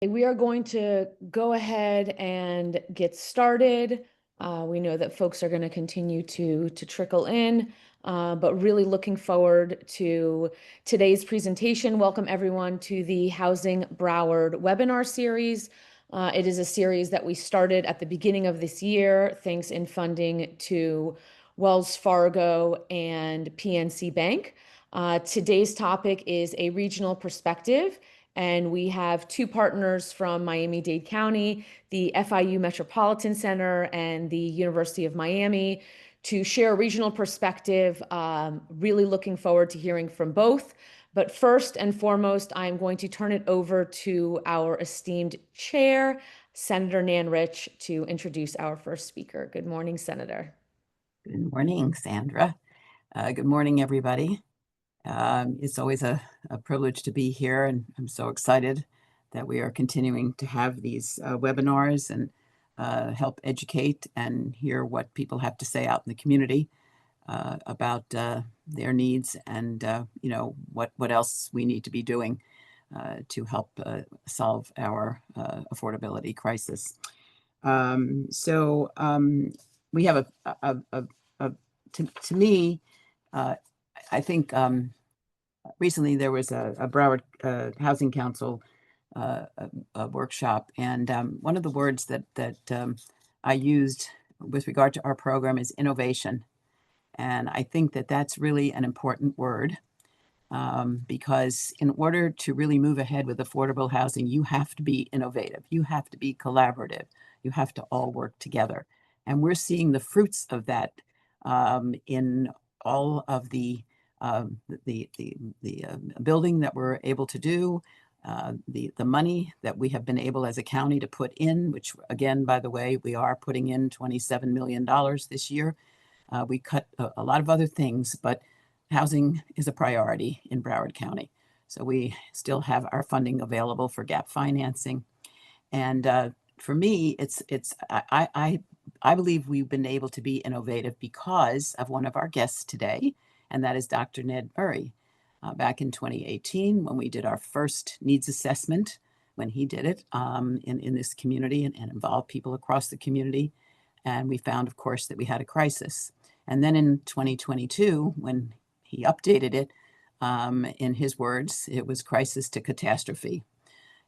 We are going to go ahead and get started. We know that folks are going to continue to trickle in, but really looking forward to today's presentation. Welcome everyone to the Housing Broward webinar series. It is a series that we started at the beginning of this year, thanks in funding to Wells Fargo and PNC Bank. Today's topic is a regional perspective. And we have two partners from Miami-Dade County, the FIU Metropolitan Center and the University of Miami, to share a regional perspective. Really looking forward to hearing from both. But first and foremost, I'm going to turn it over to our esteemed chair, Senator Nan Rich, to introduce our first speaker. Good morning, Senator. Good morning, Sandra. Good morning, everybody. It's always a privilege to be here, and I'm so excited that we are continuing to have these webinars and help educate and hear what people have to say out in the community about their needs and what else we need to be doing to help solve our affordability crisis. We have to me, I think recently there was a Broward Housing Council a workshop, and one of the words that I used with regard to our program is innovation. And I think that that's really an important word because in order to really move ahead with affordable housing, you have to be innovative, you have to be collaborative, you have to all work together. And we're seeing the fruits of that in all of the building that we're able to do, the money that we have been able as a county to put in, which again, by the way, we are putting in $27 million this year. We cut a lot of other things, but housing is a priority in Broward County. So we still have our funding available for gap financing. And for me, I believe we've been able to be innovative because of one of our guests today, and that is Dr. Ned Murray. Back in 2018, when we did our first needs assessment, when he did it in this community and involved people across the community, and we found, of course, that we had a crisis. And then in 2022, when he updated it, in his words, it was crisis to catastrophe.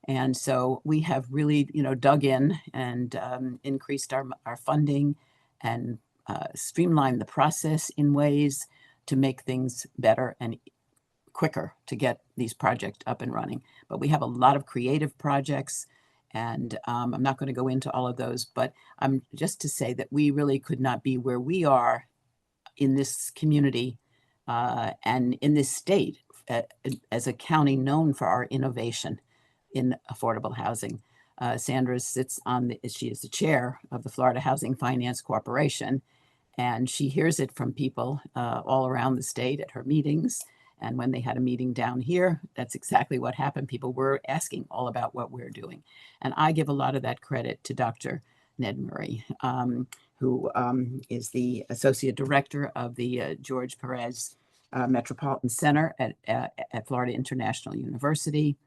And so we have really, dug in and increased our funding and streamlined the process in ways to make things better and quicker to get these projects up and running. But we have a lot of creative projects, and I'm not going to go into all of those, but just to say that we really could not be where we are in this community and in this state as a county known for our innovation in affordable housing. Sandra sits she is the chair of the Florida Housing Finance Corporation, and she hears it from people all around the state at her meetings. And when they had a meeting down here, that's exactly what happened. People were asking all about what we're doing. And I give a lot of that credit to Dr. Ned Murray, who is the Associate Director of the George Perez Metropolitan Center at Florida International University.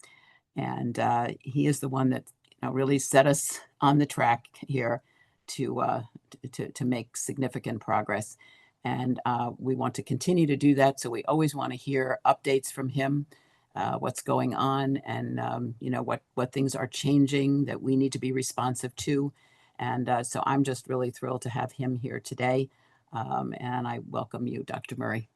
And he is the one that really set us on the track here to make significant progress. And we want to continue to do that. So we always want to hear updates from him, what's going on, and what things are changing that we need to be responsive to. And so I'm just really thrilled to have him here today. And I welcome you, Dr. Murray.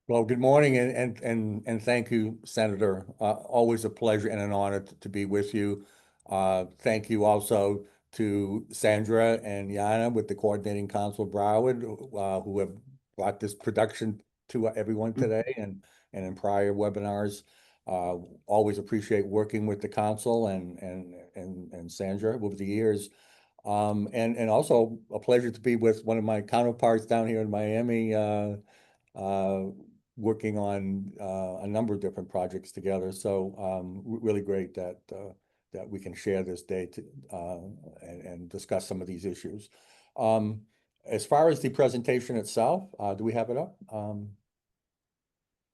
Well, good morning and thank you, Senator. Always a pleasure and an honor to be with you. Thank you also to Sandra and Yana with the Coordinating Council of Broward, who have brought this production to everyone today and in prior webinars. Always appreciate working with the council and Sandra over the years. And also a pleasure to be with one of my counterparts down here in Miami, working on a number of different projects together. So really great that we can share this day and discuss some of these issues. As far as the presentation itself, do we have it up?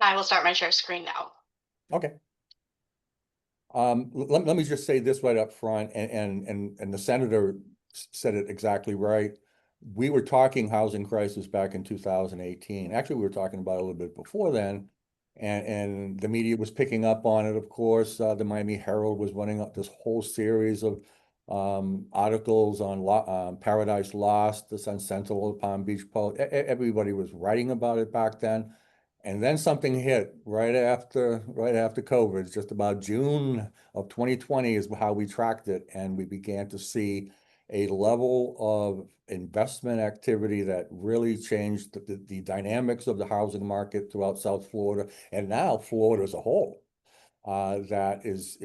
I will start my share screen now. Okay. Let me just say this right up front, and the senator said it exactly right. We were talking housing crisis back in 2018. Actually, we were talking about it a little bit before then, and the media was picking up on it. Of course, the Miami Herald was running up this whole series of articles on Paradise Lost, the Sun Sentinel, Palm Beach Post. Everybody was writing about it back then. And then something hit right after COVID. Just about June of 2020 is how we tracked it, and we began to see a level of investment activity that really changed the dynamics of the housing market throughout South Florida, and now Florida as a whole. That is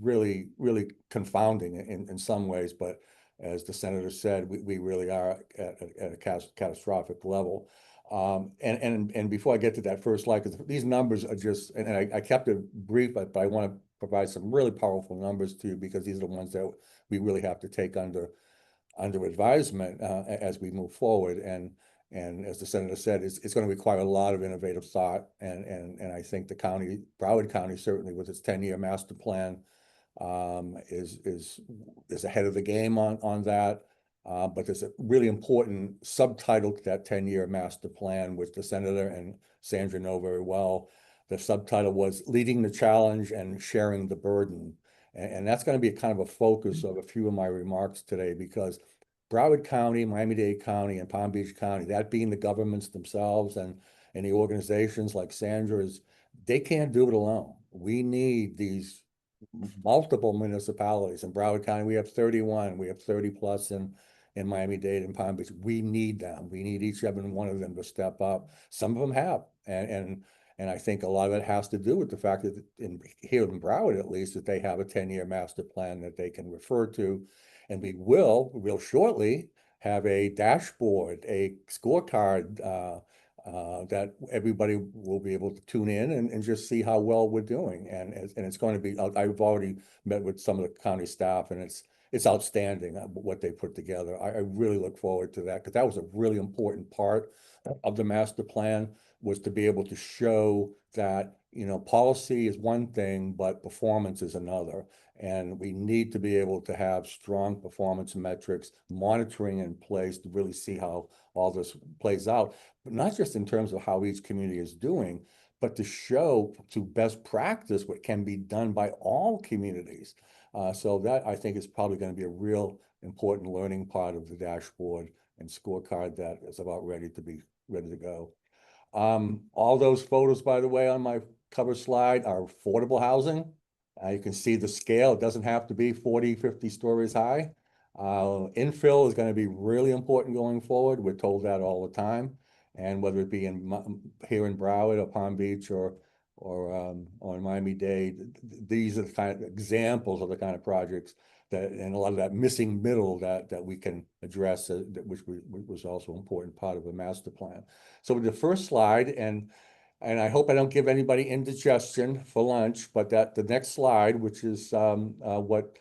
really confounding in some ways, but as the senator said, we really are at a catastrophic level. And before I get to that first slide, because these numbers are just, and I kept it brief, but I want to provide some really powerful numbers to you, because these are the ones that we really have to take under advisement as we move forward. And as the senator said, it's going to require a lot of innovative thought. And I think the county, Broward County, certainly with its 10-year master plan, is ahead of the game on that. But there's a really important subtitle to that 10-year master plan, which the senator and Sandra know very well. The subtitle was Leading the Challenge and Sharing the Burden. And that's going to be a kind of a focus of a few of my remarks today, because Broward County, Miami-Dade County, and Palm Beach County, that being the governments themselves and the organizations like Sandra's, they can't do it alone. We need these multiple municipalities. In Broward County, we have 31. We have 30 plus in Miami-Dade and Palm Beach. We need them. We need each and every one of them to step up. Some of them have, and I think a lot of it has to do with the fact that here in Broward, at least, that they have a 10-year master plan that they can refer to. And we will real shortly have a dashboard, a scorecard that everybody will be able to tune in and just see how well we're doing. And it's going to be, I've already met with some of the county staff, and it's outstanding what they put together. I really look forward to that, because that was a really important part of the master plan, was to be able to show that, policy is one thing, but performance is another. And we need to be able to have strong performance metrics, monitoring in place to really see how all this plays out, but not just in terms of how each community is doing, but to show to best practice what can be done by all communities. So that, I think, is probably going to be a real important learning part of the dashboard and scorecard that is about ready to go. All those photos, by the way, on my cover slide are affordable housing. You can see the scale. It doesn't have to be 40, 50 stories high. Infill is going to be really important going forward. We're told that all the time. And whether it be here in Broward or Palm Beach or in Miami-Dade, these are the kind of examples of the kind of projects that, and a lot of that missing middle that we can address, which was also an important part of the master plan. So with the first slide, and I hope I don't give anybody indigestion for lunch, but the next slide, which is what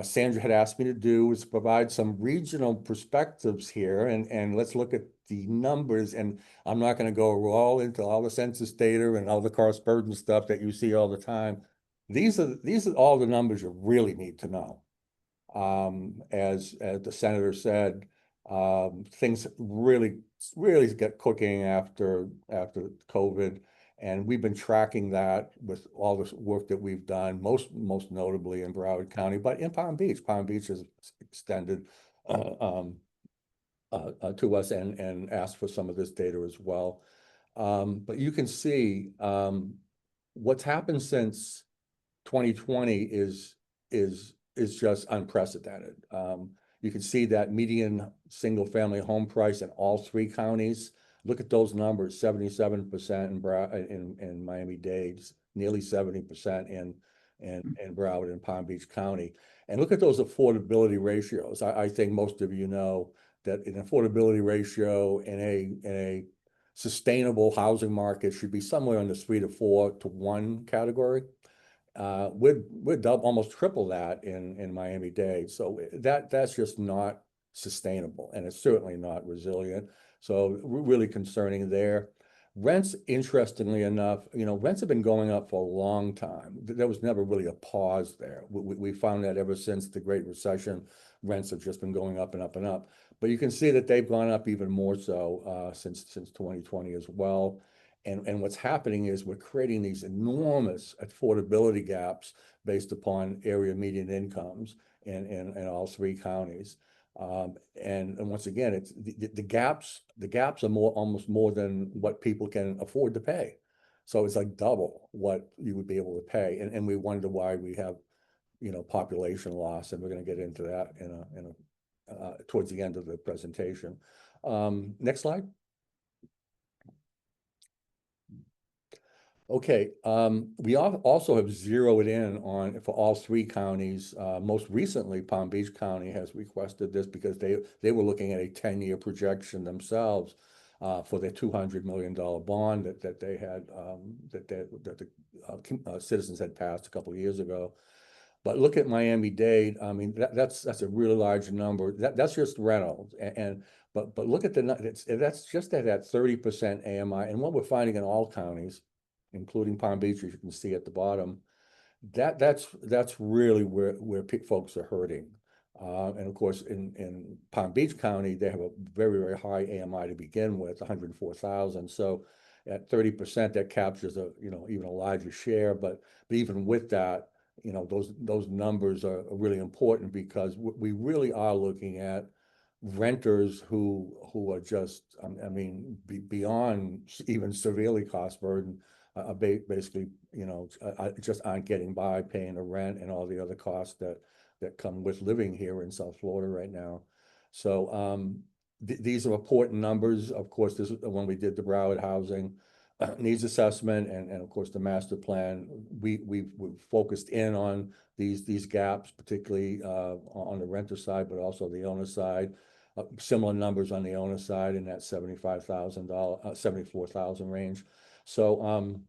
Sandra had asked me to do, is provide some regional perspectives here, and let's look at the numbers. And I'm not going to go all into all the census data and all the cost burden stuff that you see all the time. These are all the numbers you really need to know. As the senator said, things really get cooking after COVID, and we've been tracking that with all this work that we've done, most notably in Broward County, but in Palm Beach. Palm Beach has extended to us and asked for some of this data as well. But you can see what's happened since 2020 is just unprecedented. You can see that median single family home price in all three counties. Look at those numbers: 77% in Miami-Dade, nearly 70% in Broward and Palm Beach County. And look at those affordability ratios. I think most of you know that an affordability ratio in a sustainable housing market should be somewhere in the 3 to 4 to 1 category. We're almost triple that in Miami-Dade. So that's just not sustainable, and it's certainly not resilient. So really concerning there. Rents, interestingly enough, rents have been going up for a long time. There was never really a pause there. We found that ever since the Great Recession, rents have just been going up and up and up. But you can see that they've gone up even more so since 2020 as well. And what's happening is we're creating these enormous affordability gaps based upon area median incomes in all three counties. And once again, it's the gaps are almost more than what people can afford to pay. So it's like double what you would be able to pay. And we wonder why we have, population loss, and we're going to get into that towards the end of the presentation. Next slide. Okay, we also have zeroed in on, for all three counties. Most recently, Palm Beach County has requested this because they were looking at a 10-year projection themselves for their $200 million bond that they had that the citizens had passed a couple of years ago. But look at Miami-Dade. I mean, that's a really large number. That's just rentals, but look at that's just at that 30% AMI. And what we're finding in all counties, including Palm Beach, as you can see at the bottom, that's really where folks are hurting. And of course, in Palm Beach County, they have a very, very high AMI to begin with, 104,000. So at 30%, that captures even a larger share. But even with that, those numbers are really important because we really are looking at renters who are just, I mean, beyond even severely cost burden, basically, just aren't getting by paying the rent and all the other costs that come with living here in South Florida right now. So these are important numbers. Of course, this is when we did the Broward housing needs assessment and of course the master plan. We've focused in on these gaps, particularly on the renter side, but also the owner side. Similar numbers on the owner side in that $75,000, 74,000 range. So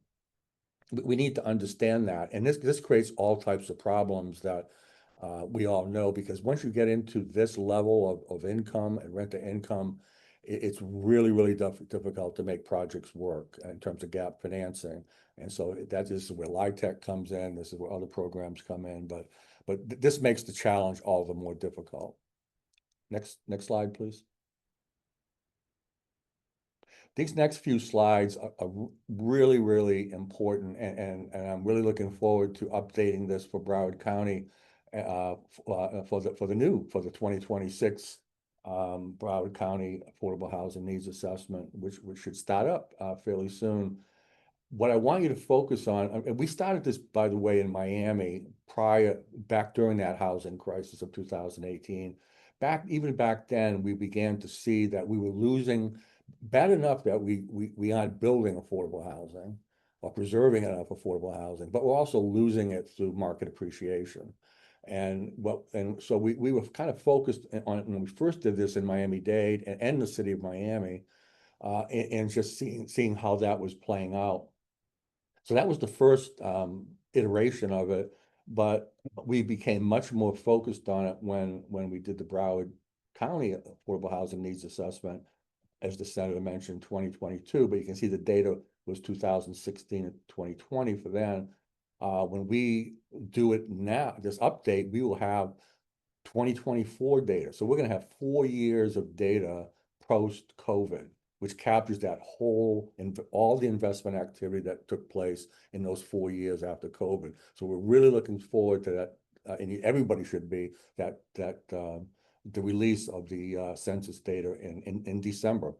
we need to understand that, and this creates all types of problems that we all know, because once you get into this level of income and rent to income, it's really, really difficult to make projects work in terms of gap financing. And so that is where LIHTC comes in. This is where other programs come in, but this makes the challenge all the more difficult. Next slide, please. These next few slides are really, really important, and I'm really looking forward to updating this for Broward County for the 2026 Broward County Affordable Housing Needs Assessment, which should start up fairly soon. What I want you to focus on, and we started this, by the way, in Miami back during that housing crisis of 2018. Even back then, we began to see that we were losing bad enough that we aren't building affordable housing or preserving enough affordable housing, but we're also losing it through market appreciation. And so we were kind of focused on it when we first did this in Miami-Dade and the city of Miami, and just seeing how that was playing out. So that was the first iteration of it, but we became much more focused on it when we did the Broward County Affordable Housing Needs Assessment, as the senator mentioned, 2022. But you can see the data was 2016 and 2020 for then. When we do it now, this update, we will have 2024 data. So we're going to have 4 years of data post-COVID, which captures that whole all the investment activity that took place in those 4 years after COVID. So we're really looking forward to that, and everybody should be, that the release of the census data in December,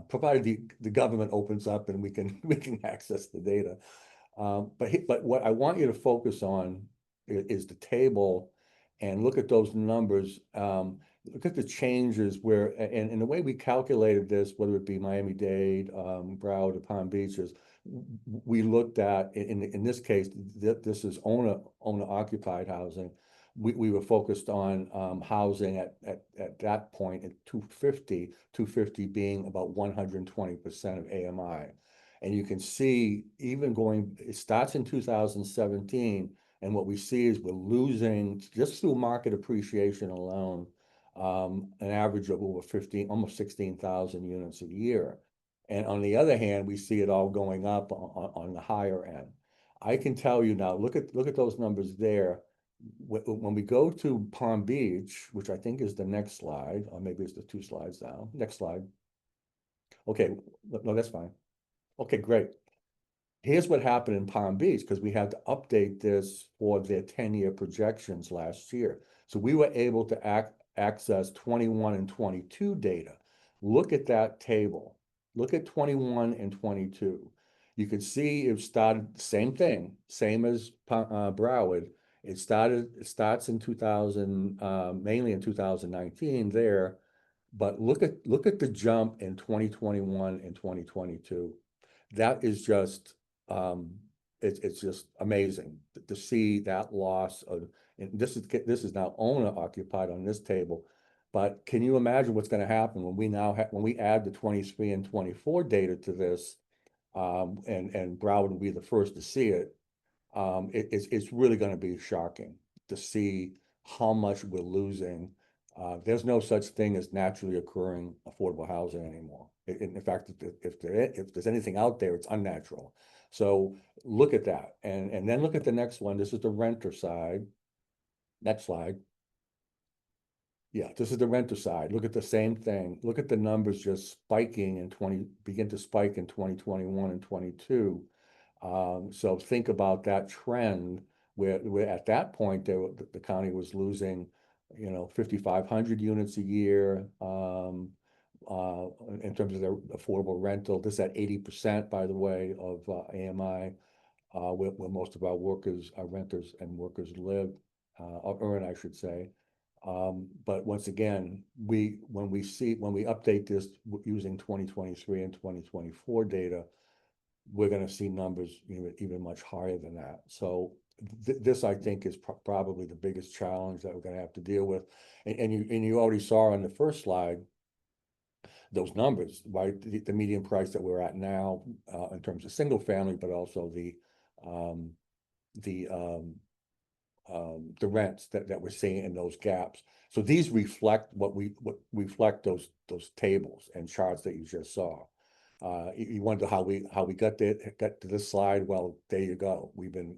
provided the government opens up and we can access the data. But what I want you to focus on is the table and look at those numbers. Look at the changes where, and the way we calculated this, whether it be Miami-Dade, Broward, or Palm Beach, is we looked at, in this case, this is owner occupied housing. We were focused on housing at that point at 250 being about 120% of AMI. And you can see, it starts in 2017, and what we see is we're losing, just through market appreciation alone, an average of over almost 16,000 units a year. And on the other hand, we see it all going up on the higher end. I can tell you now, look at those numbers there. When we go to Palm Beach, which I think is the next slide, or maybe it's the 2 slides down. Next slide. Okay, no, that's fine. Okay, great. Here's what happened in Palm Beach, because we had to update this for their 10-year projections last year. So we were able to access 21 and 22 data. Look at that table. Look at 21 and 22. You could see it started, same thing, same as Broward. It starts in 2000, mainly in 2019 there, but look at the jump in 2021 and 2022. That is just it's just amazing to see that loss of, and this is now owner occupied on this table. But can you imagine what's going to happen when we now when we add the 23 and 24 data to this, and Broward will be the first to see it. It's really going to be shocking to see how much we're losing. There's no such thing as naturally occurring affordable housing anymore. In fact, if there's anything out there, it's unnatural. So look at that, and then look at the next one. This is the renter side. Next slide. Yeah, this is the renter side. Look at the same thing. Look at the numbers just spiking in begin to spike in 2021 and 22. So think about that trend where at that point the county was losing, 5,500 units a year in terms of their affordable rental. This at 80%, by the way, of AMI, where most of our workers, our renters and workers live, or earn, I should say. But once again, when we update this using 2023 and 2024 data, we're going to see numbers even much higher than that. So this, I think, is probably the biggest challenge that we're going to have to deal with. And you already saw on the first slide those numbers, right? The median price that we're at now in terms of single family, but also the rents that we're seeing in those gaps. So these reflect what reflect those tables and charts that you just saw. You wonder how we got to this slide. Well, there you go. We've been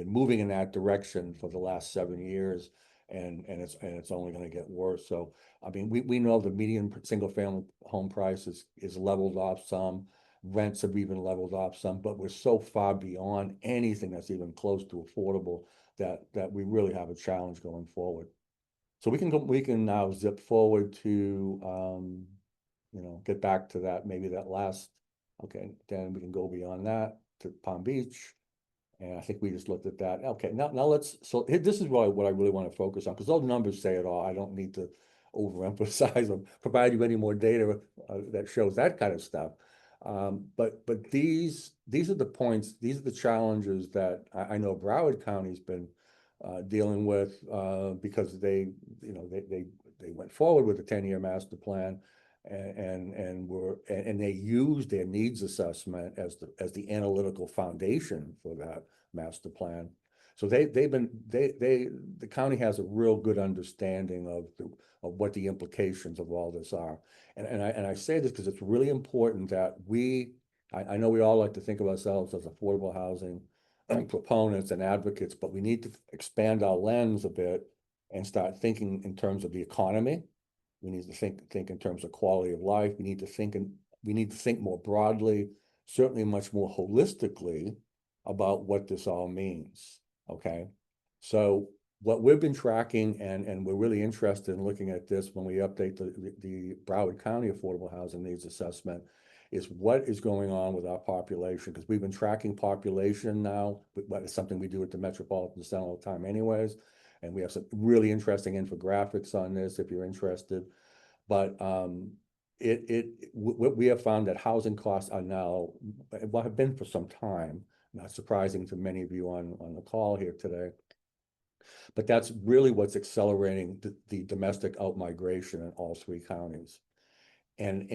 moving in that direction for the last 7 years, and it's only going to get worse. So I mean, we know the median single family home price is leveled off some. Rents have even leveled off some, but we're so far beyond anything that's even close to affordable that we really have a challenge going forward. So we can now zip forward to get back to that, maybe that last, okay, then we can go beyond that to Palm Beach. And I think we just looked at that. Okay, now this is what I really want to focus on, because those numbers say it all. I don't need to overemphasize or provide you any more data that shows that kind of stuff. But these are the points, these are the challenges that I know Broward County's been dealing with because they went forward with a 10-year master plan, and they used their needs assessment as the analytical foundation for that master plan. So the county has a real good understanding of what the implications of all this are. And I say this because it's really important that I know we all like to think of ourselves as affordable housing proponents and advocates, but we need to expand our lens a bit and start thinking in terms of the economy. We need to think in terms of quality of life. We need to think more broadly, certainly much more holistically about what this all means. Okay, so what we've been tracking, and we're really interested in looking at this when we update the Broward County Affordable Housing Needs Assessment, is what is going on with our population, because we've been tracking population now, but it's something we do at the Metropolitan Center all the time anyways. And we have some really interesting infographics on this if you're interested. But we have found that housing costs are now, well, have been for some time, not surprising to many of you on the call here today. But that's really what's accelerating the domestic outmigration in all 3 counties. And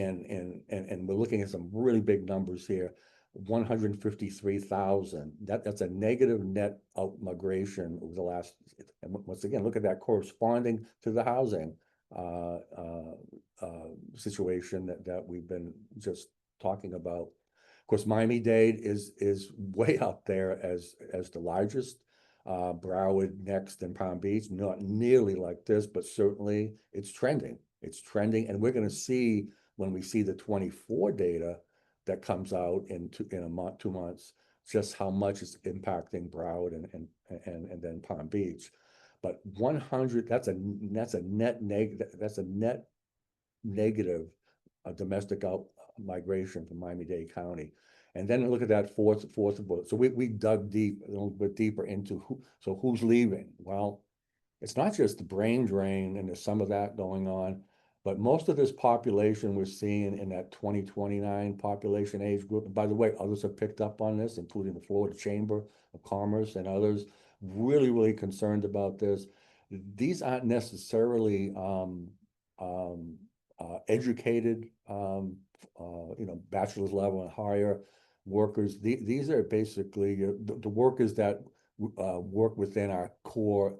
we're looking at some really big numbers here. 153,000. That's a negative net outmigration over the last. And once again, look at that corresponding to the housing. situation that we've been just talking about. Of course, Miami-Dade is way up there as the largest. Broward next, and Palm Beach, not nearly like this, but certainly it's trending. It's trending, and we're going to see when we see the 24 data that comes out in a month, 2 months, just how much it's impacting Broward and then Palm Beach. But 100, that's a net negative domestic out migration from Miami-Dade County. And then look at that fourth bullet. So we dug deep, a little bit deeper into who's leaving. Well, it's not just the brain drain, and there's some of that going on, but most of this population we're seeing in that 2029 population age group. And by the way, others have picked up on this, including the Florida Chamber of Commerce and others, really concerned about this. These aren't necessarily educated, bachelor's level and higher workers. These are basically the workers that work within our core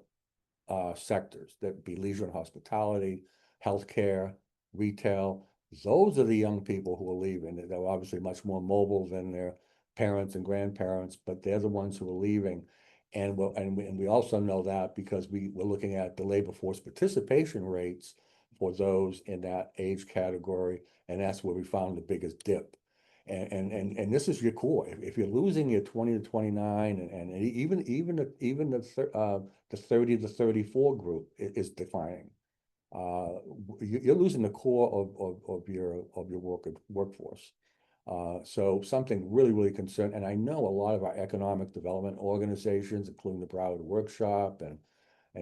sectors, that be leisure and hospitality, healthcare, retail. Those are the young people who are leaving. They're obviously much more mobile than their parents and grandparents, but they're the ones who are leaving. And we also know that because we're looking at the labor force participation rates for those in that age category, and that's where we found the biggest dip. And this is your core. If you're losing your 20 to 29, and even the 30 to 34 group is declining, you're losing the core of your workforce. So something really concerned. And I know a lot of our economic development organizations, including the Broward Workshop and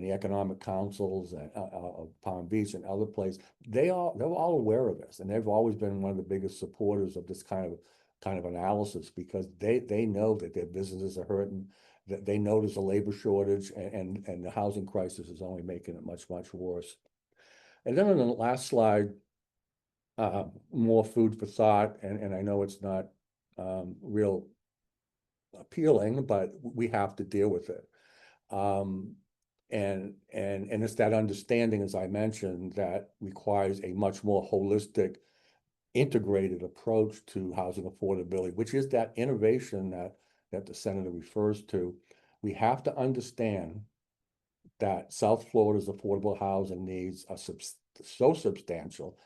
the economic councils and of Palm Beach and other places, they're all aware of this, and they've always been one of the biggest supporters of this kind of analysis, because they know that their businesses are hurting, that they know there's a labor shortage, and the housing crisis is only making it much worse. And then on the last slide, more food for thought, and I know it's not real appealing, but we have to deal with it. And it's that understanding, as I mentioned, that requires a much more holistic, integrated approach to housing affordability, which is that innovation that the senator refers to. We have to understand that South Florida's affordable housing needs are so substantial,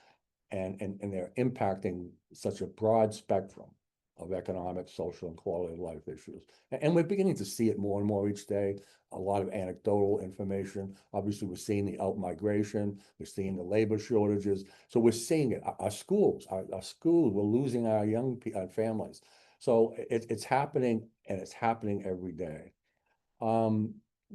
and they're impacting such a broad spectrum of economic, social, and quality of life issues. And we're beginning to see it more and more each day. A lot of anecdotal information. Obviously, we're seeing the out-migration, we're seeing the labor shortages. So we're seeing it. Our schools, we're losing our young families. So it's happening, and it's happening every day.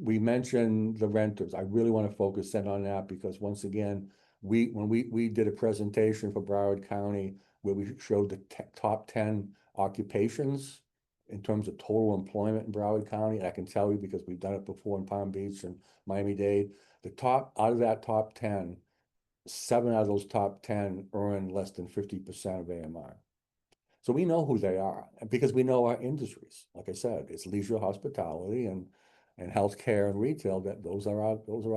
We mentioned the renters. I really want to focus in on that, because once again, when we did a presentation for Broward County where we showed the top 10 occupations in terms of total employment in Broward County. And I can tell you, because we've done it before in Palm Beach and Miami-Dade, out of that top 10, 7 out of those top 10 earn less than 50% of AMI. So we know who they are, because we know our industries. Like I said, it's leisure, hospitality, and healthcare and retail.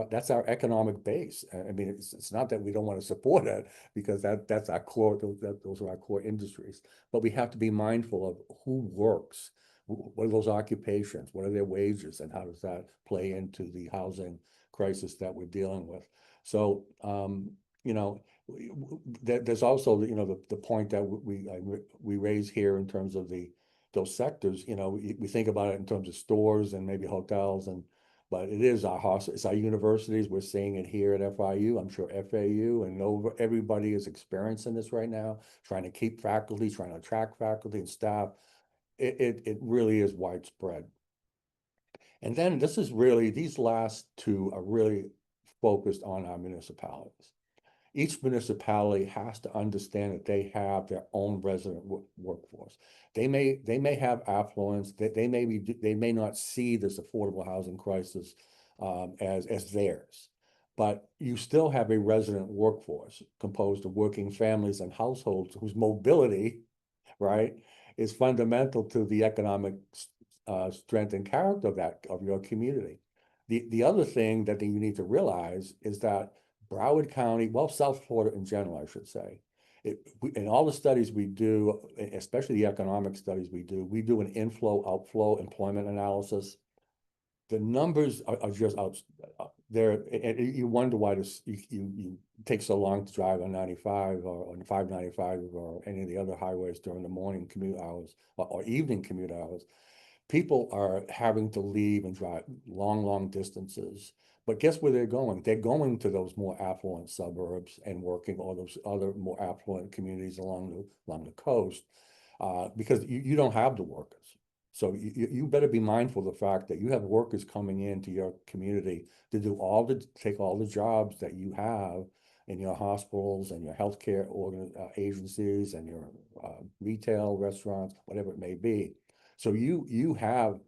That's our economic base. I mean, it's not that we don't want to support it, because that's our core. Those are our core industries. But we have to be mindful of who works. What are those occupations? What are their wages? And how does that play into the housing crisis that we're dealing with? So, there's also, the point that we raise here in terms of those sectors. We think about it in terms of stores and maybe hotels, but it's our universities. We're seeing it here at FIU. I'm sure FAU and Nova, everybody is experiencing this right now, trying to keep faculty, trying to attract faculty and staff. It really is widespread. And then these last two are really focused on our municipalities. Each municipality has to understand that they have their own resident workforce. They may have affluence. They may not see this affordable housing crisis as theirs, but you still have a resident workforce composed of working families and households whose mobility, right, is fundamental to the economic strength and character of your community. The other thing that you need to realize is that Broward County, well, South Florida in general, I should say, in all the studies we do, especially the economic studies we do an inflow, outflow, employment analysis. The numbers are just out there. And you wonder why you take so long to drive on 95 or on 595 or any of the other highways during the morning commute hours or evening commute hours. People are having to leave and drive long distances. But guess where they're going? They're going to those more affluent suburbs and working all those other more affluent communities along the coast, because you don't have the workers. So you better be mindful of the fact that you have workers coming into your community to take all the jobs that you have in your hospitals and your healthcare agencies and your retail restaurants, whatever it may be. So you have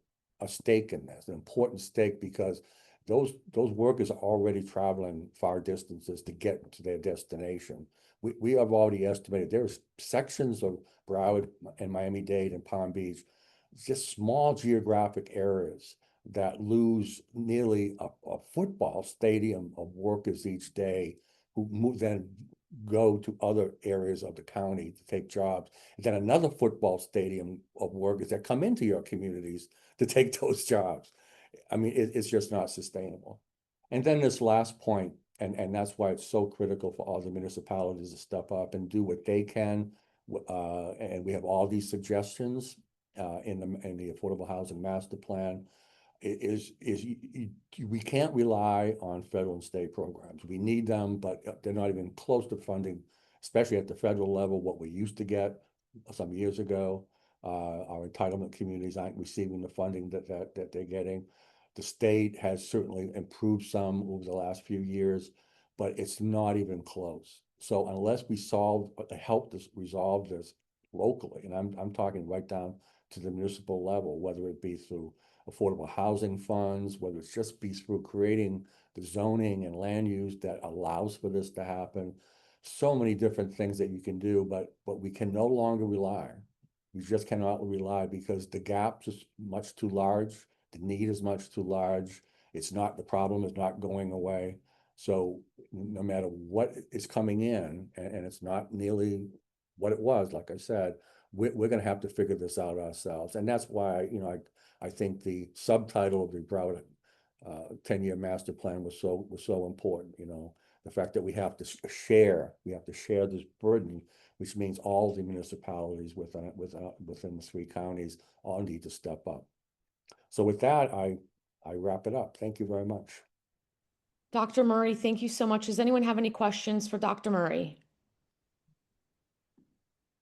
a stake in this, an important stake, because those workers are already traveling far distances to get to their destination. We have already estimated there's sections of Broward and Miami-Dade and Palm Beach, just small geographic areas that lose nearly a football stadium of workers each day who then go to other areas of the county to take jobs. And then another football stadium of workers that come into your communities to take those jobs. I mean, it's just not sustainable. And then this last point, and that's why it's so critical for all the municipalities to step up and do what they can. And we have all these suggestions in the Affordable Housing Master Plan. We can't rely on federal and state programs. We need them, but they're not even close to funding, especially at the federal level, what we used to get some years ago. Our entitlement communities aren't receiving the funding that they're getting. The state has certainly improved some over the last few years, but it's not even close. So unless we help resolve this locally, and I'm talking right down to the municipal level, whether it be through affordable housing funds, whether it's just be through creating the zoning and land use that allows for this to happen. So many different things that you can do, but we can no longer rely. We just cannot rely because the gap is much too large. The need is much too large. The problem is not going away. So no matter what is coming in, and it's not nearly what it was, like I said, we're going to have to figure this out ourselves. And that's why, I think the subtitle of the Broward 10-year master plan was so important. The fact that we have to share this burden, which means all the municipalities within the 3 counties all need to step up. So with that, I wrap it up. Thank you very much. Dr. Murray, thank you so much. Does anyone have any questions for Dr. Murray?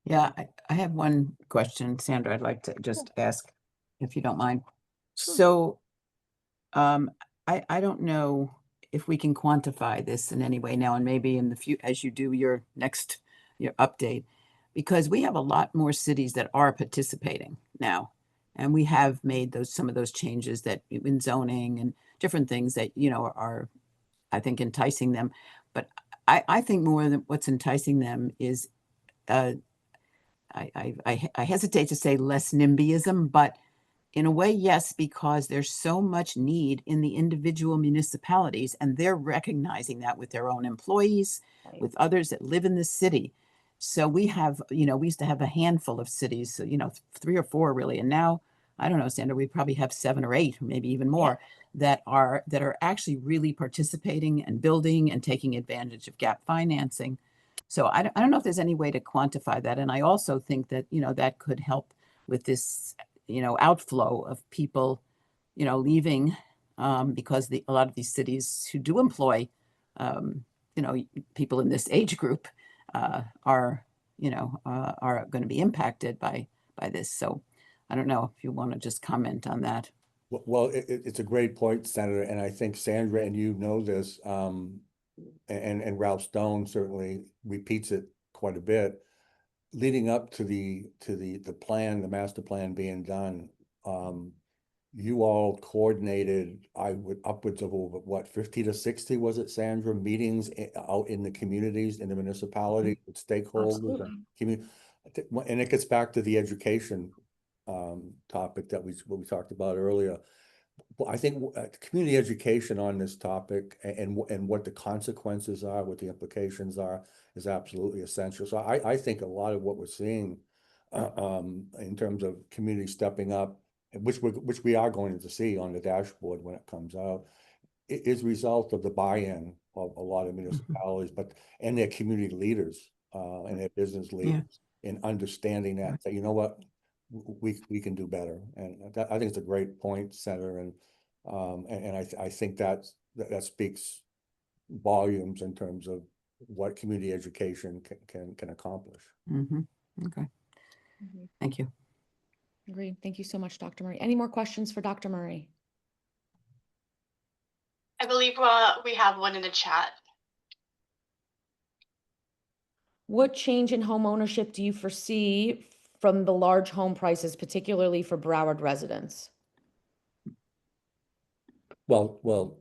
Yeah, I have one question, Sandra, I'd like to just ask, if you don't mind. So I don't know if we can quantify this in any way now, and maybe in the future, as you do your update, because we have a lot more cities that are participating now, and we have made some of those changes that in zoning and different things that are, I think, enticing them. But I think more than what's enticing them is I hesitate to say less NIMBYism, but in a way, yes, because there's so much need in the individual municipalities, and they're recognizing that with their own employees, Right. with others that live in the city. So we have, we used to have a handful of cities, so, 3 or 4 really, and now, I don't know, Sandra, we probably have 7 or 8, maybe even more, that are actually really participating and building and taking advantage of gap financing. So I don't know if there's any way to quantify that, and I also think that that could help with this outflow of people, leaving, because a lot of these cities who do employ, people in this age group, are going to be impacted by this. So I don't know if you want to just comment on that. Well, it's a great point, Senator, and I think Sandra and you know this, and Ralph Stone certainly repeats it quite a bit. Leading up to the plan, the master plan being done, you all coordinated, upwards of over, what, 50 to 60, was it, Sandra, meetings out in the communities, in the municipality, with stakeholders and community. And it gets back to the education topic that we talked about earlier. Well, I think community education on this topic and what the consequences are, what the implications are, is absolutely essential. So I think a lot of what we're seeing in terms of community stepping up, which we are going to see on the dashboard when it comes out, is a result of the buy-in of a lot of municipalities, and their community leaders and their business leaders in understanding that, you know what, we can do better. And I think it's a great point, Senator, and I think that speaks volumes in terms of what community education can accomplish. Okay. Thank you. Agreed. Thank you so much, Dr. Murray. Any more questions for Dr. Murray? I believe we have one in the chat. What change in home ownership do you foresee from the large home prices, particularly for Broward residents? Well,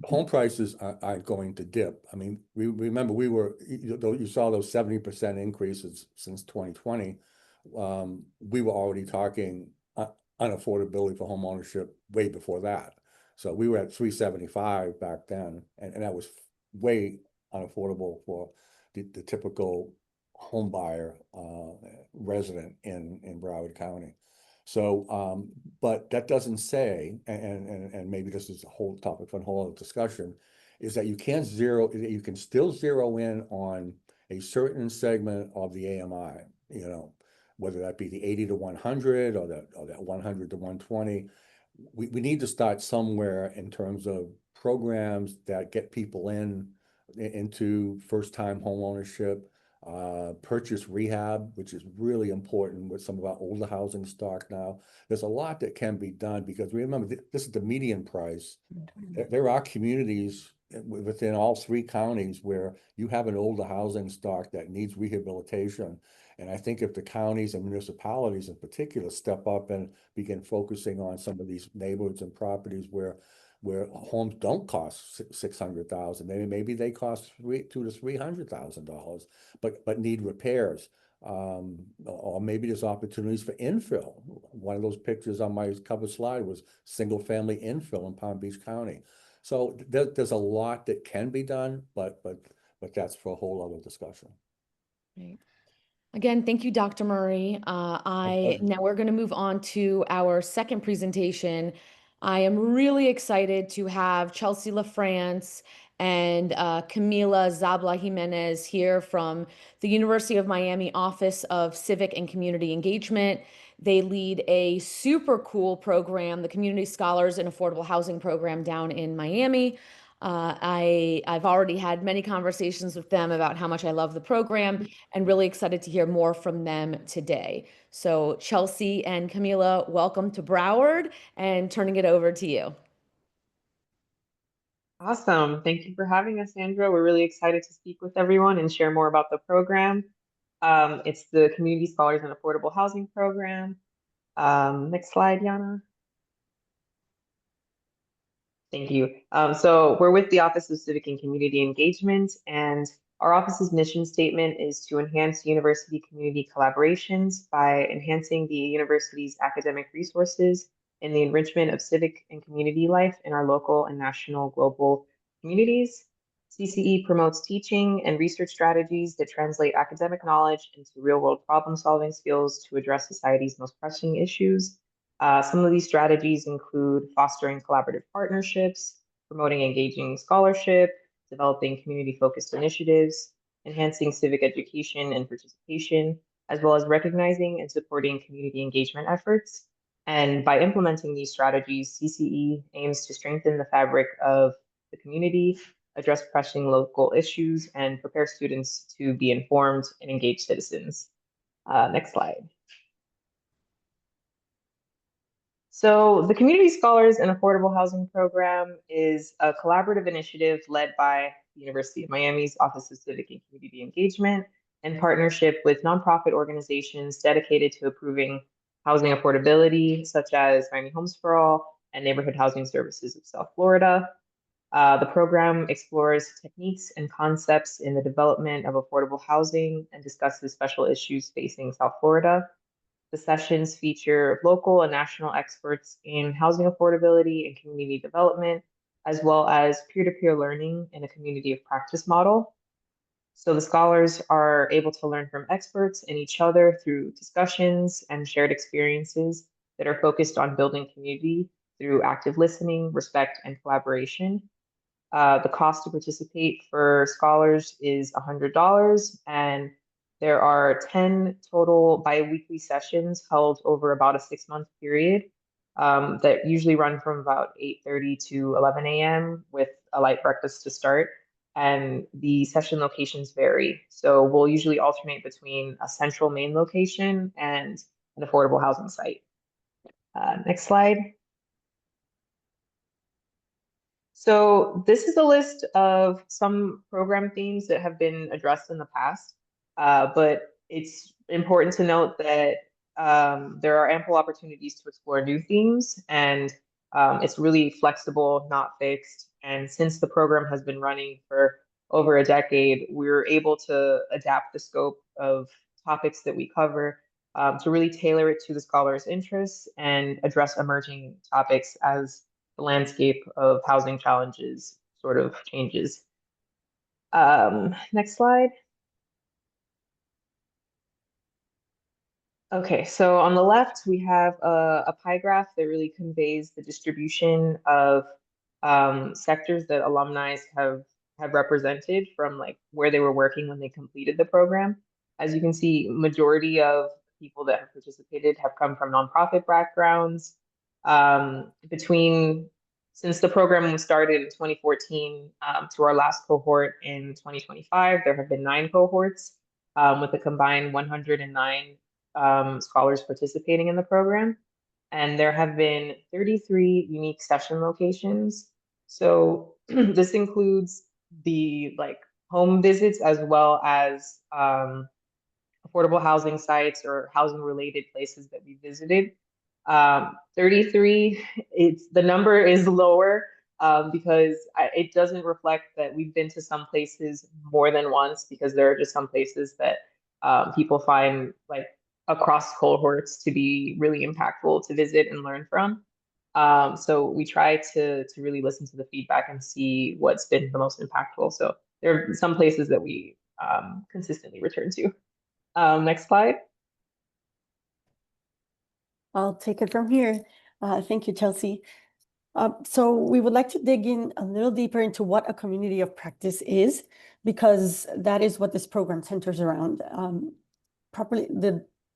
home prices aren't going to dip. I mean, remember you saw those 70% increases since 2020. We were already talking unaffordability for home ownership way before that. So we were at 375 back then, and that was way unaffordable for the typical home buyer resident in Broward County. So, but that doesn't say, and maybe this is a whole topic for a whole other discussion, is that you can still zero in on a certain segment of the AMI, you know, whether that be the 80 to 100 or that 100 to 120. We need to start somewhere in terms of programs that get people into first-time home ownership, purchase rehab, which is really important with some of our older housing stock now. There's a lot that can be done because remember, this is the median price. There are communities within all three counties where you have an older housing stock that needs rehabilitation. And I think if the counties and municipalities in particular step up and begin focusing on some of these neighborhoods and properties where homes don't cost $600,000, maybe they cost $200,000 to $300,000, but need repairs, or maybe there's opportunities for infill. One of those pictures on my cover slide was single family infill in Palm Beach County. So there's a lot that can be done, but that's for a whole other discussion. Right. Again, thank you, Dr. Murray. Now we're going to move on to our second presentation. I am really excited to have Chelsea LaFrance and Camila Zabla Jimenez here from the University of Miami Office of Civic and Community Engagement. They lead a super cool program, the Community Scholars and Affordable Housing Program down in Miami. I've already had many conversations with them about how much I love the program and really excited to hear more from them today. So Chelsea and Camila, welcome to Broward, and turning it over to you. Awesome. Thank you for having us, Sandra. We're really excited to speak with everyone and share more about the program. It's the Community Scholars and Affordable Housing Program. Next slide, Yana. Thank you. So we're with the Office of Civic and Community Engagement, and our office's mission statement is to enhance university community collaborations by enhancing the university's academic resources and the enrichment of civic and community life in our local and national global communities. CCE promotes teaching and research strategies that translate academic knowledge into real-world problem-solving skills to address society's most pressing issues. Some of these strategies include fostering collaborative partnerships, promoting engaging scholarship, developing community-focused initiatives, enhancing civic education and participation, as well as recognizing and supporting community engagement efforts. And by implementing these strategies, CCE aims to strengthen the fabric of the community, address pressing local issues, and prepare students to be informed and engaged citizens. Next slide. So the Community Scholars and Affordable Housing Program is a collaborative initiative led by the University of Miami's Office of Civic and Community Engagement in partnership with nonprofit organizations dedicated to improving housing affordability, such as Miami Homes for All and Neighborhood Housing Services of South Florida. The program explores techniques and concepts in the development of affordable housing and discusses special issues facing South Florida. The sessions feature local and national experts in housing affordability and community development, as well as peer-to-peer learning in a community of practice model. So the scholars are able to learn from experts and each other through discussions and shared experiences that are focused on building community through active listening, respect, and collaboration. The cost to participate for scholars is $100, and there are 10 total bi-weekly sessions held over about a 6-month period that usually run from about 8:30 to 11 a.m. with a light breakfast to start. And the session locations vary. So we'll usually alternate between a central main location and an affordable housing site. Next slide. So this is a list of some program themes that have been addressed in the past, but it's important to note that there are ample opportunities to explore new themes, and it's really flexible, not fixed. And since the program has been running for over a decade, we're able to adapt the scope of topics that we cover to really tailor it to the scholar's interests and address emerging topics as the landscape of housing challenges sort of changes. Next slide. Okay, so on the left, we have a pie graph that really conveys the distribution of sectors that alumni have represented from like where they were working when they completed the program. As you can see, majority of people that have participated have come from nonprofit backgrounds. Since the program was started in 2014 to our last cohort in 2025, there have been 9 cohorts with a combined 109 scholars participating in the program. And there have been 33 unique session locations. So this includes the like home visits as well as affordable housing sites or housing related places that we visited. 33, the number is lower because it doesn't reflect that we've been to some places more than once, because there are just some places that people find like across cohorts to be really impactful to visit and learn from. So we try to really listen to the feedback and see what's been the most impactful. So there are some places that we consistently return to. Next slide. I'll take it from here. Thank you, Chelsea. So we would like to dig in a little deeper into what a community of practice is, because that is what this program centers around.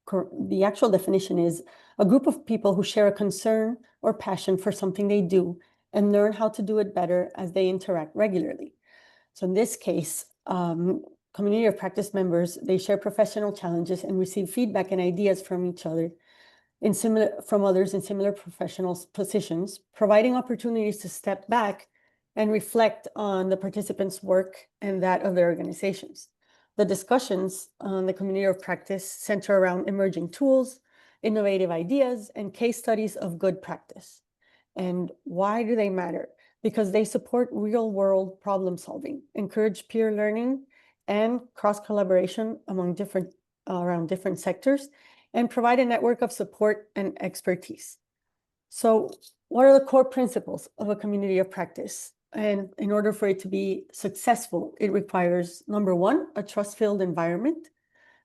The actual definition is a group of people who share a concern or passion for something they do and learn how to do it better as they interact regularly. So in this case, community of practice members, they share professional challenges and receive feedback and ideas from each other from others in similar professional positions, providing opportunities to step back and reflect on the participants' work and that of their organizations. The discussions on the community of practice center around emerging tools, innovative ideas, and case studies of good practice. And why do they matter? Because they support real-world problem solving, encourage peer learning and cross-collaboration around different sectors, and provide a network of support and expertise. So what are the core principles of a community of practice? And in order for it to be successful, it requires, number 1, a trust-filled environment.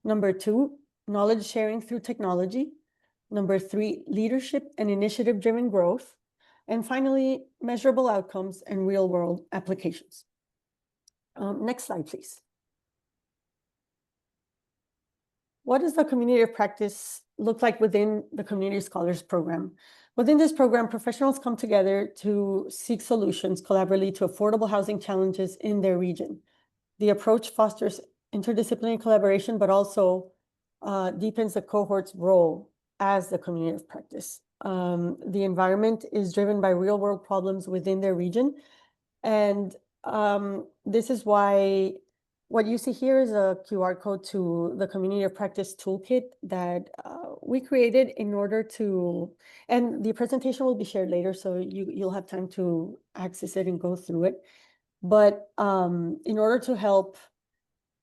Number 2, knowledge sharing through technology. Number 3, leadership and initiative-driven growth. And finally, measurable outcomes and real-world applications. Next slide, please. What does the community of practice look like within the Community Scholars Program? Within this program, professionals come together to seek solutions collaboratively to affordable housing challenges in their region. The approach fosters interdisciplinary collaboration, but also deepens the cohort's role as the community of practice. The environment is driven by real-world problems within their region. And this is why what you see here is a QR code to the Community of Practice Toolkit that we created in order to, and the presentation will be shared later, so you'll have time to access it and go through it. But in order to help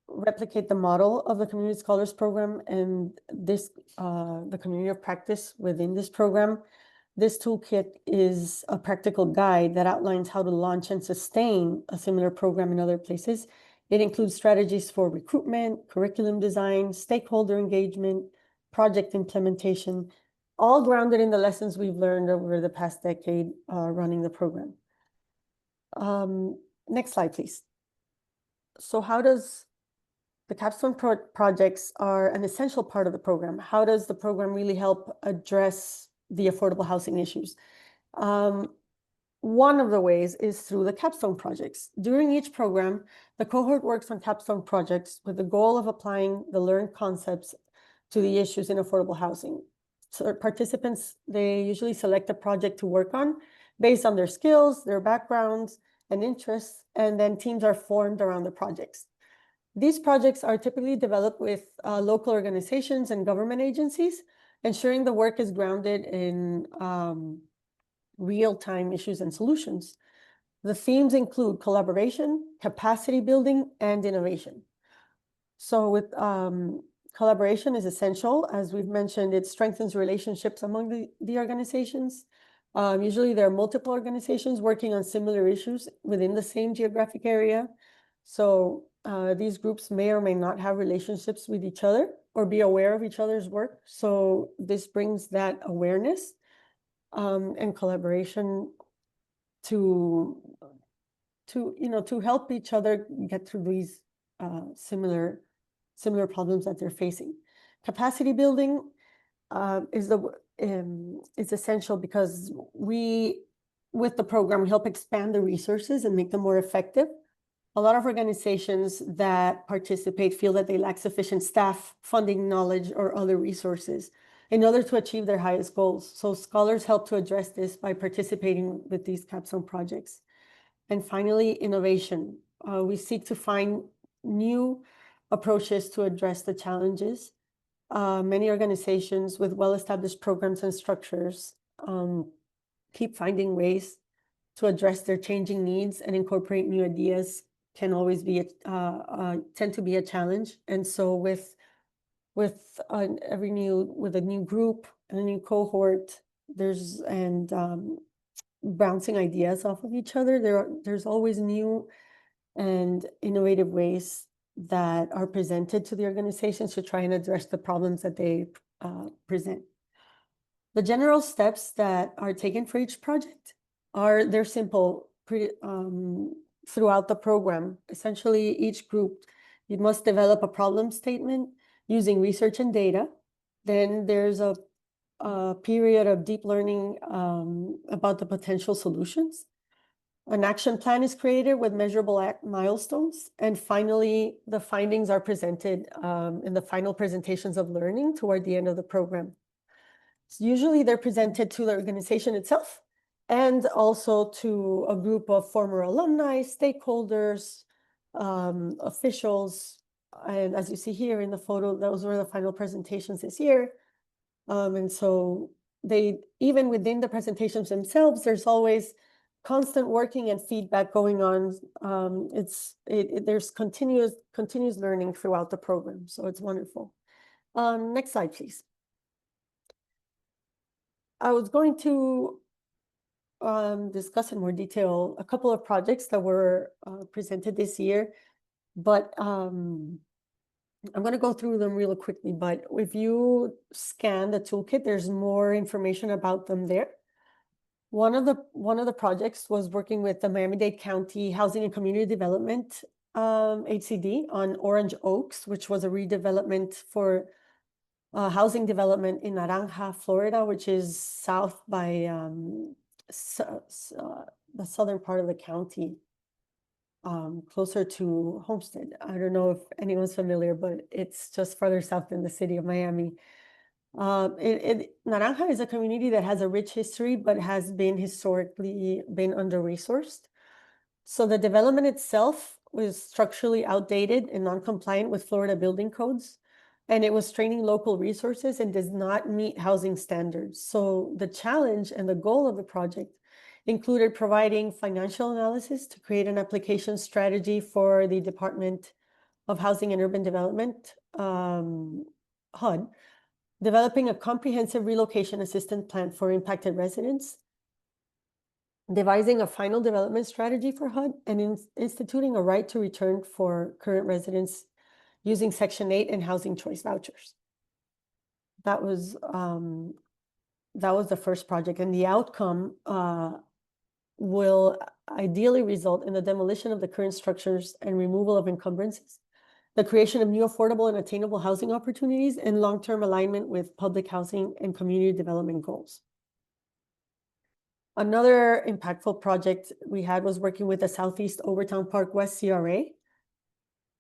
replicate the model of the Community Scholars Program and the community of practice within this program. This toolkit is a practical guide that outlines how to launch and sustain a similar program in other places. It includes strategies for recruitment, curriculum design, stakeholder engagement, project implementation, all grounded in the lessons we've learned over the past decade running the program. Next slide, please. So how does the capstone projects are an essential part of the program? How does the program really help address the affordable housing issues? One of the ways is through the capstone projects. During each program, the cohort works on capstone projects with the goal of applying the learned concepts to the issues in affordable housing. So participants, they usually select a project to work on based on their skills, their backgrounds, and interests, and then teams are formed around the projects. These projects are typically developed with local organizations and government agencies, ensuring the work is grounded in real-time issues and solutions. The themes include collaboration, capacity building, and innovation. So with collaboration is essential. As we've mentioned, it strengthens relationships among the organizations. Usually there are multiple organizations working on similar issues within the same geographic area. So these groups may or may not have relationships with each other or be aware of each other's work. So this brings that awareness and collaboration to help each other get through these similar problems that they're facing. Capacity building is essential because with the program, we help expand the resources and make them more effective. A lot of organizations that participate feel that they lack sufficient staff, funding, knowledge, or other resources in order to achieve their highest goals. So scholars help to address this by participating with these capstone projects. And finally, innovation. We seek to find new approaches to address the challenges. Many organizations with well-established programs and structures keep finding ways to address their changing needs and incorporate new ideas can always be tend to be a challenge. And so with a new group and a new cohort, bouncing ideas off of each other, there's always new and innovative ways that are presented to the organizations to try and address the problems that they present. The general steps that are taken for each project they're simple throughout the program. Essentially, each group, you must develop a problem statement using research and data. Then there's a period of deep learning about the potential solutions. An action plan is created with measurable milestones. And finally, the findings are presented in the final presentations of learning toward the end of the program. So usually they're presented to the organization itself and also to a group of former alumni, stakeholders, officials. And as you see here in the photo, those were the final presentations this year. And so even within the presentations themselves, there's always constant working and feedback going on. There's continuous learning throughout the program. So it's wonderful. Next slide, please. I was going to discuss in more detail a couple of projects that were presented this year, but I'm going to go through them real quickly. But if you scan the toolkit, there's more information about them there. One of the projects was working with the Miami-Dade County Housing and Community Development HCD on Orange Oaks, which was a redevelopment for housing development in Naranja, Florida, which is south by the southern part of the county, closer to Homestead. I don't know if anyone's familiar, but it's just further south than the city of Miami. Naranja is a community that has a rich history, but has historically been under-resourced. So the development itself was structurally outdated and non-compliant with Florida building codes. And it was straining local resources and does not meet housing standards. So the challenge and the goal of the project included providing financial analysis to create an application strategy for the Department of Housing and Urban Development, HUD, developing a comprehensive relocation assistance plan for impacted residents, devising a final development strategy for HUD, and instituting a right to return for current residents using Section 8 and housing choice vouchers. That was the first project, and the outcome will ideally result in the demolition of the current structures and removal of encumbrances, the creation of new affordable and attainable housing opportunities, and long-term alignment with public housing and community development goals. Another impactful project we had was working with the Southeast Overtown Park West CRA.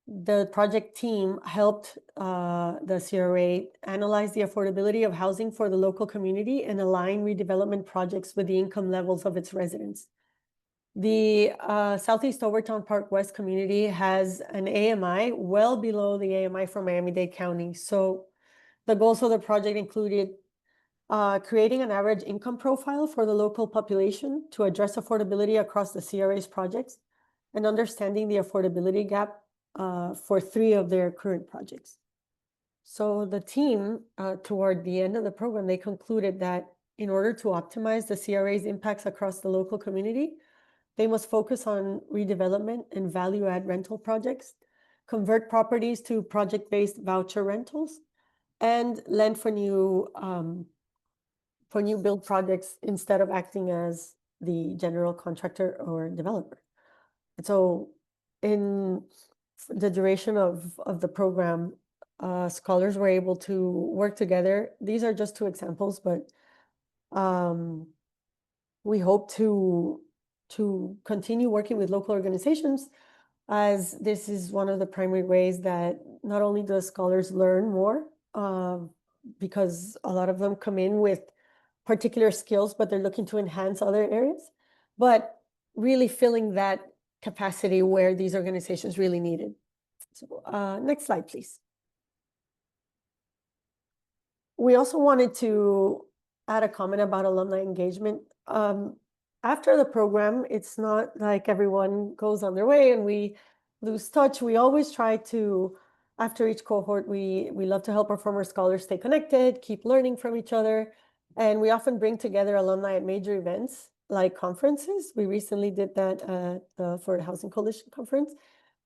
The project team helped the CRA analyze the affordability of housing for the local community and align redevelopment projects with the income levels of its residents. The Southeast Overtown Park West community has an AMI well below the AMI for Miami-Dade County. So the goals of the project included creating an average income profile for the local population to address affordability across the CRA's projects, and understanding the affordability gap for 3 of their current projects. So the team, toward the end of the program, they concluded that in order to optimize the CRA's impacts across the local community, they must focus on redevelopment and value-add rental projects, convert properties to project-based voucher rentals, and lend for new build projects instead of acting as the general contractor or developer. And so in the duration of the program, scholars were able to work together. These are just 2 examples, but we hope to continue working with local organizations, as this is one of the primary ways that not only do scholars learn more, because a lot of them come in with particular skills, but they're looking to enhance other areas, but really filling that capacity where these organizations really need it. So, next slide, please. We also wanted to add a comment about alumni engagement. After the program, it's not like everyone goes on their way and we lose touch. We always try to, after each cohort, we love to help our former scholars stay connected, keep learning from each other. And we often bring together alumni at major events like conferences. We recently did that at the Florida Housing Coalition conference,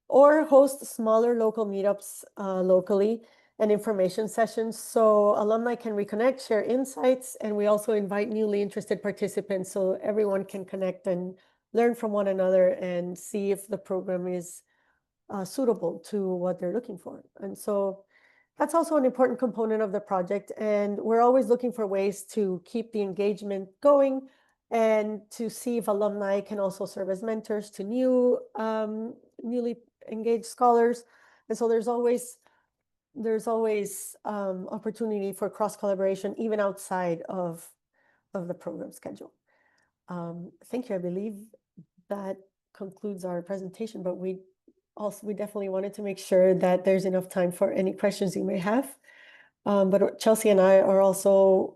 or host smaller local meetups locally and information sessions so alumni can reconnect, share insights, and we also invite newly interested participants so everyone can connect and learn from one another and see if the program is suitable to what they're looking for. And so that's also an important component of the project, and we're always looking for ways to keep the engagement going and to see if alumni can also serve as mentors to newly engaged scholars. And so there's always opportunity for cross collaboration even outside of the program schedule. Thank you. I believe that concludes our presentation, but we definitely wanted to make sure that there's enough time for any questions you may have. But Chelsea and I are also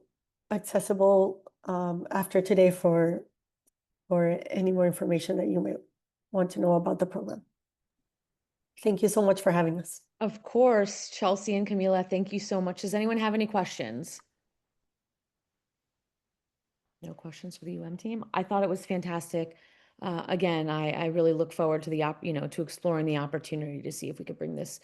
accessible after today for any more information that you may want to know about the program. Thank you so much for having us. Of course, Chelsea and Camila, thank you so much. Does anyone have any questions? No questions for the UM team? I thought it was fantastic. Again, I really look forward to to exploring the opportunity to see if we could bring this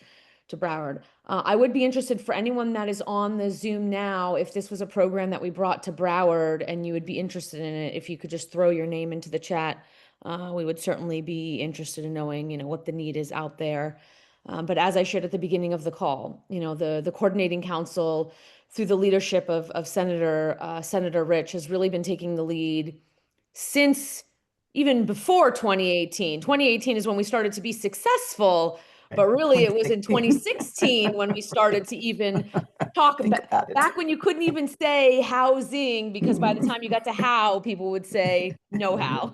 to Broward. I would be interested for anyone that is on the Zoom now, if this was a program that we brought to Broward and you would be interested in it, if you could just throw your name into the chat, we would certainly be interested in knowing, what the need is out there. But as I shared at the beginning of the call, the coordinating council, through the leadership of Senator Rich, has really been taking the lead since even before 2018. 2018 is when we started to be successful, but really it was in 2016 when we started to even talk about back when you couldn't even say housing, because by the time you got to how, people would say no how.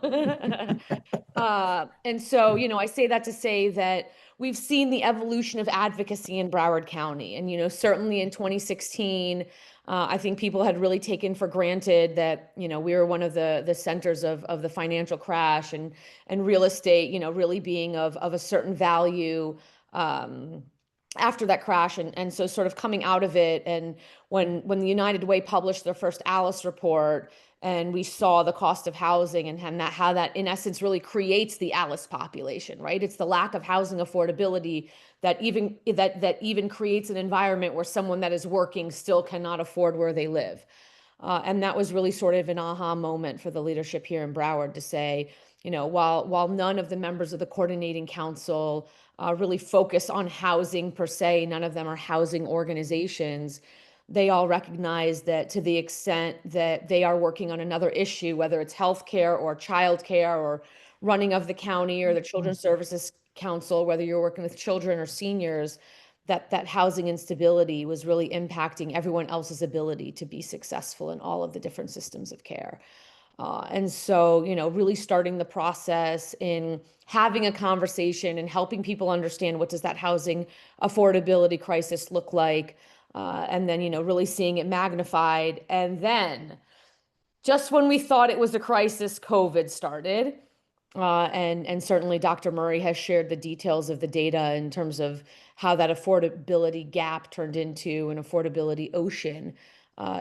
And so, I say that to say that we've seen the evolution of advocacy in Broward County. And, certainly in 2016, I think people had really taken for granted that, we were one of the centers of the financial crash and real estate, really being of a certain value. after that crash. And so sort of coming out of it, and when the United Way published their first ALICE report, and we saw the cost of housing and how that in essence really creates the ALICE population, right? It's the lack of housing affordability that even creates an environment where someone that is working still cannot afford where they live. And that was really sort of an aha moment for the leadership here in Broward to say, while none of the members of the coordinating council really focus on housing per se, none of them are housing organizations, they all recognize that to the extent that they are working on another issue, whether it's healthcare or childcare or running of the county or the Children's Services Council, whether you're working with children or seniors, that housing instability was really impacting everyone else's ability to be successful in all of the different systems of care. And so, really starting the process in having a conversation and helping people understand what does that housing affordability crisis look like, and then, really seeing it magnified. And then just when we thought it was a crisis, COVID started. And certainly Dr. Murray has shared the details of the data in terms of how that affordability gap turned into an affordability ocean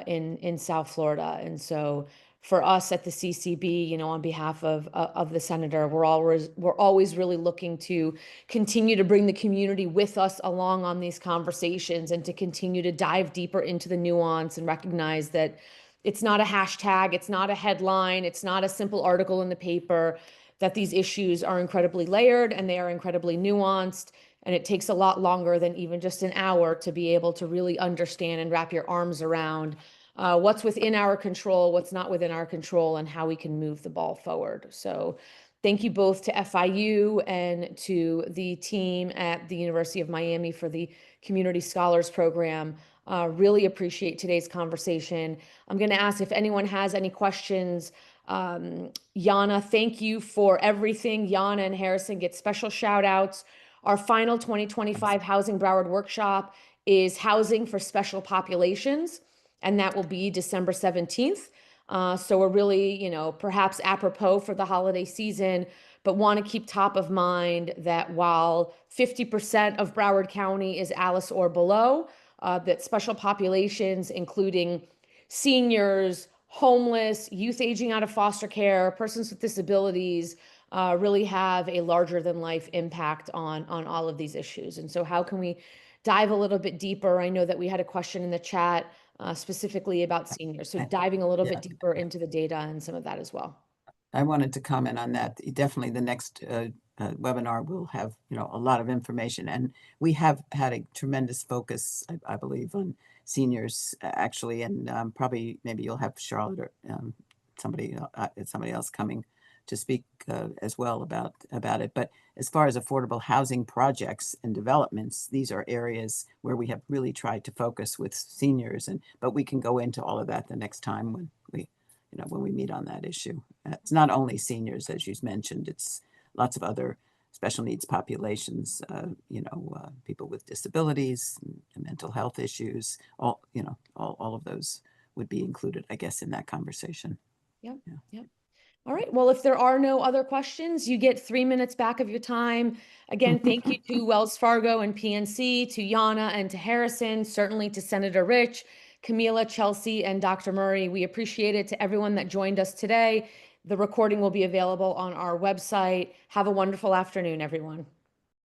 in South Florida. And so for us at the CCB, on behalf of the senator, we're always really looking to continue to bring the community with us along on these conversations and to continue to dive deeper into the nuance and recognize that it's not a hashtag, it's not a headline, it's not a simple article in the paper, that these issues are incredibly layered and they are incredibly nuanced. And it takes a lot longer than even just an hour to be able to really understand and wrap your arms around what's within our control, what's not within our control, and how we can move the ball forward. So thank you both to FIU and to the team at the University of Miami for the Community Scholars Program. Really appreciate today's conversation. I'm going to ask if anyone has any questions. Yana, thank you for everything. Yana and Harrison get special shout outs. Our final 2025 Housing Broward workshop is housing for special populations, and that will be December 17th. So we're really, perhaps apropos for the holiday season, but want to keep top of mind that while 50% of Broward County is ALICE or below, that special populations, including seniors, homeless, youth aging out of foster care, persons with disabilities, really have a larger than life impact on all of these issues. And so how can we dive a little bit deeper? I know that we had a question in the chat specifically about seniors. So diving a little bit deeper into the data and some of that as well. I wanted to comment on that. Definitely the next webinar will have, a lot of information. And we have had a tremendous focus, I believe, on seniors actually, and probably maybe you'll have Charlotte or somebody else coming to speak as well about it. But as far as affordable housing projects and developments, these are areas where we have really tried to focus with seniors, but we can go into all of that the next time when we meet on that issue. It's not only seniors, as you mentioned, it's lots of other special needs populations, people with disabilities, mental health issues, all of those would be included, I guess, in that conversation. Yep. All right. Well, if there are no other questions, you get 3 minutes back of your time. Again, thank you to Wells Fargo and PNC, to Yana and to Harrison, certainly to Senator Rich, Camila, Chelsea, and Dr. Murray. We appreciate it. To everyone that joined us today. The recording will be available on our website. Have a wonderful afternoon, everyone.